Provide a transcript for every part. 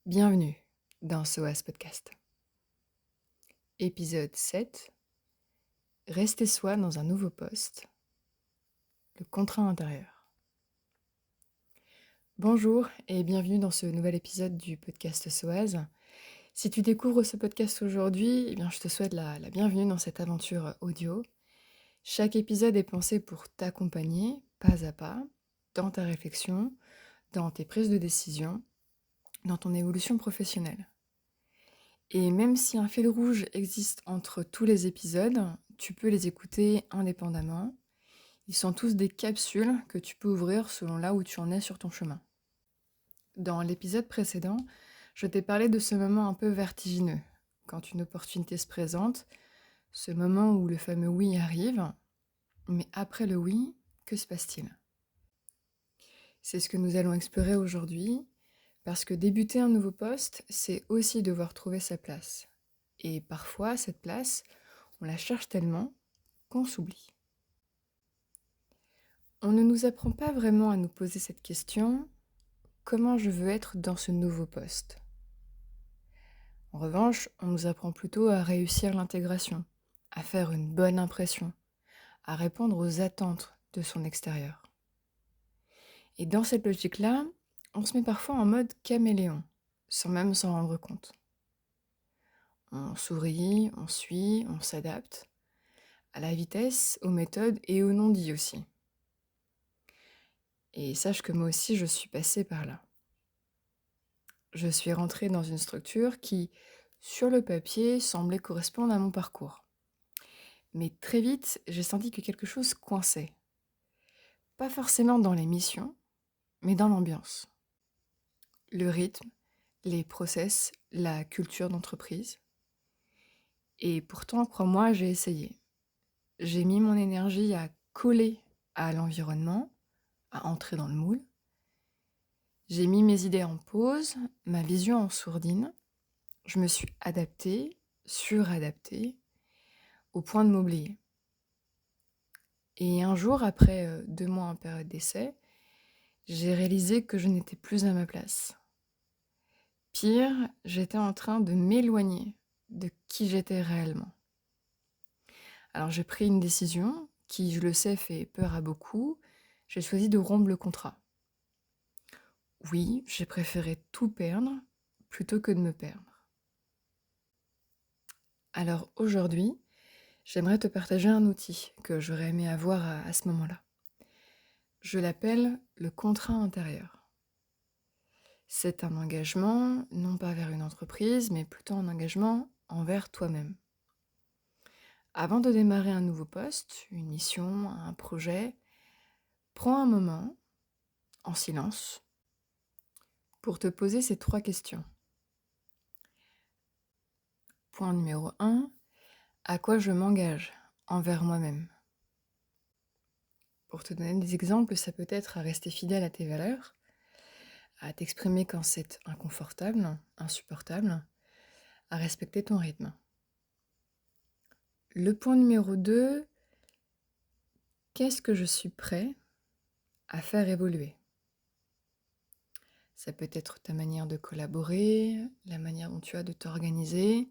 Bienvenue dans SOAS Podcast. Épisode 7. Rester soi dans un nouveau poste. Le contrat intérieur. Bonjour et bienvenue dans ce nouvel épisode du podcast SOAS. Si tu découvres ce podcast aujourd'hui, je te souhaite la bienvenue dans cette aventure audio. Chaque épisode est pensé pour t'accompagner, pas à pas, dans ta réflexion, dans tes prises de décision, dans ton évolution professionnelle. Et même si un fil rouge existe entre tous les épisodes, tu peux les écouter indépendamment. Ils sont tous des capsules que tu peux ouvrir selon là où tu en es sur ton chemin. Dans l'épisode précédent, je t'ai parlé de ce moment un peu vertigineux, quand une opportunité se présente, ce moment où le fameux oui arrive, mais après le oui, que se passe-t-il ? C'est ce que nous allons explorer aujourd'hui, parce que débuter un nouveau poste, c'est aussi devoir trouver sa place. Et parfois, cette place, on la cherche tellement qu'on s'oublie. On ne nous apprend pas vraiment à nous poser cette question, comment je veux être dans ce nouveau poste ? En revanche, on nous apprend plutôt à réussir l'intégration, à faire une bonne impression, à répondre aux attentes de son extérieur. Et dans cette logique-là, on se met parfois en mode caméléon, sans même s'en rendre compte. On sourit, on suit, on s'adapte, à la vitesse, aux méthodes et aux non-dits aussi. Et sache que moi aussi, je suis passée par là. Je suis rentrée dans une structure qui, sur le papier, semblait correspondre à mon parcours. Mais très vite, j'ai senti que quelque chose coinçait. Pas forcément dans les missions, mais dans l'ambiance. Le rythme, les process, la culture d'entreprise. Et pourtant, crois-moi, j'ai essayé. J'ai mis mon énergie à coller à l'environnement, à entrer dans le moule. J'ai mis mes idées en pause, ma vision en sourdine. Je me suis adaptée, suradaptée, au point de m'oublier. Et un jour, après 2 mois en période d'essai, j'ai réalisé que je n'étais plus à ma place. Pire, j'étais en train de m'éloigner de qui j'étais réellement. Alors j'ai pris une décision qui, je le sais, fait peur à beaucoup. J'ai choisi de rompre le contrat. Oui, j'ai préféré tout perdre plutôt que de me perdre. Alors aujourd'hui, j'aimerais te partager un outil que j'aurais aimé avoir à ce moment-là. Je l'appelle le contrat intérieur. C'est un engagement, non pas vers une entreprise, mais plutôt un engagement envers toi-même. Avant de démarrer un nouveau poste, une mission, un projet, prends un moment, en silence, pour te poser ces 3 questions. Point numéro 1, à quoi je m'engage envers moi-même ? Pour te donner des exemples, ça peut être à rester fidèle à tes valeurs, à t'exprimer quand c'est inconfortable, insupportable, à respecter ton rythme. Le point numéro 2, qu'est-ce que je suis prêt à faire évoluer ? Ça peut être ta manière de collaborer, la manière dont tu as de t'organiser,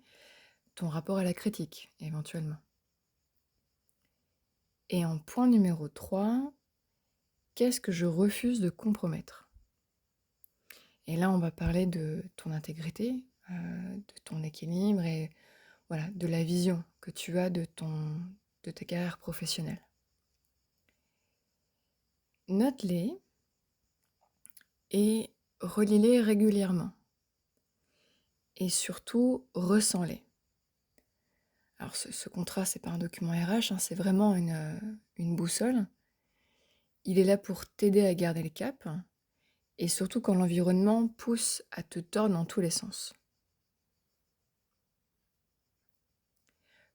ton rapport à la critique, éventuellement. Et en point numéro 3, qu'est-ce que je refuse de compromettre ? Et là, on va parler de ton intégrité, de ton équilibre et voilà, de la vision que tu as de ta carrière professionnelle. Note-les et relis-les régulièrement. Et surtout, ressens-les. Alors ce contrat, c'est pas un document RH, c'est vraiment une boussole. Il est là pour t'aider à garder le cap, et surtout quand l'environnement pousse à te tordre dans tous les sens.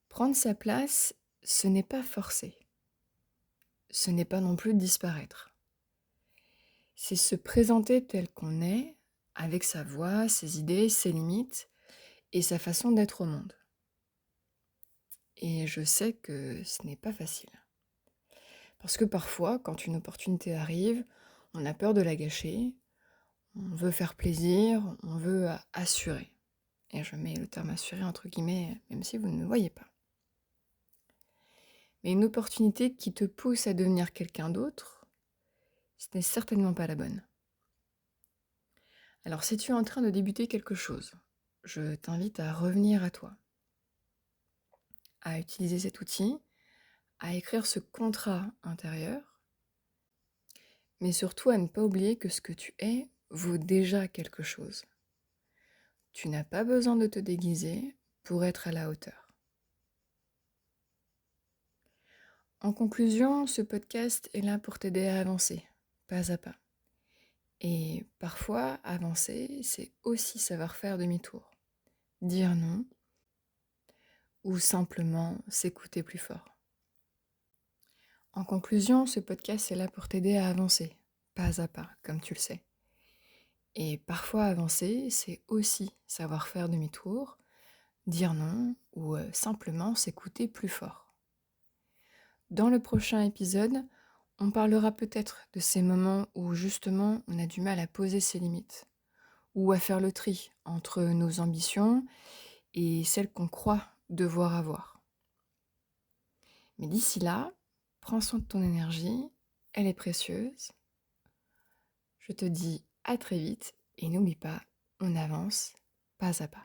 Prendre sa place, ce n'est pas forcer. Ce n'est pas non plus disparaître. C'est se présenter tel qu'on est, avec sa voix, ses idées, ses limites, et sa façon d'être au monde. Et je sais que ce n'est pas facile. Parce que parfois, quand une opportunité arrive, on a peur de la gâcher, On veut faire plaisir, on veut assurer. Et je mets le terme assurer entre guillemets, même si vous ne me voyez pas. Mais une opportunité qui te pousse à devenir quelqu'un d'autre, ce n'est certainement pas la bonne. Alors si tu es en train de débuter quelque chose, je t'invite à revenir à toi, à utiliser cet outil, à écrire ce contrat intérieur, mais surtout à ne pas oublier que ce que tu es vaut déjà quelque chose. Tu n'as pas besoin de te déguiser pour être à la hauteur. En conclusion, ce podcast est là pour t'aider à avancer, pas à pas. Et parfois, avancer, c'est aussi savoir faire demi-tour, dire non, ou simplement s'écouter plus fort. En conclusion, ce podcast est là pour t'aider à avancer, pas à pas, comme tu le sais. Et parfois avancer, c'est aussi savoir faire demi-tour, dire non, ou simplement s'écouter plus fort. Dans le prochain épisode, on parlera peut-être de ces moments où justement on a du mal à poser ses limites, ou à faire le tri entre nos ambitions et celles qu'on croit devoir avoir. Mais d'ici là, prends soin de ton énergie, elle est précieuse. Je te dis à très vite et n'oublie pas, on avance pas à pas.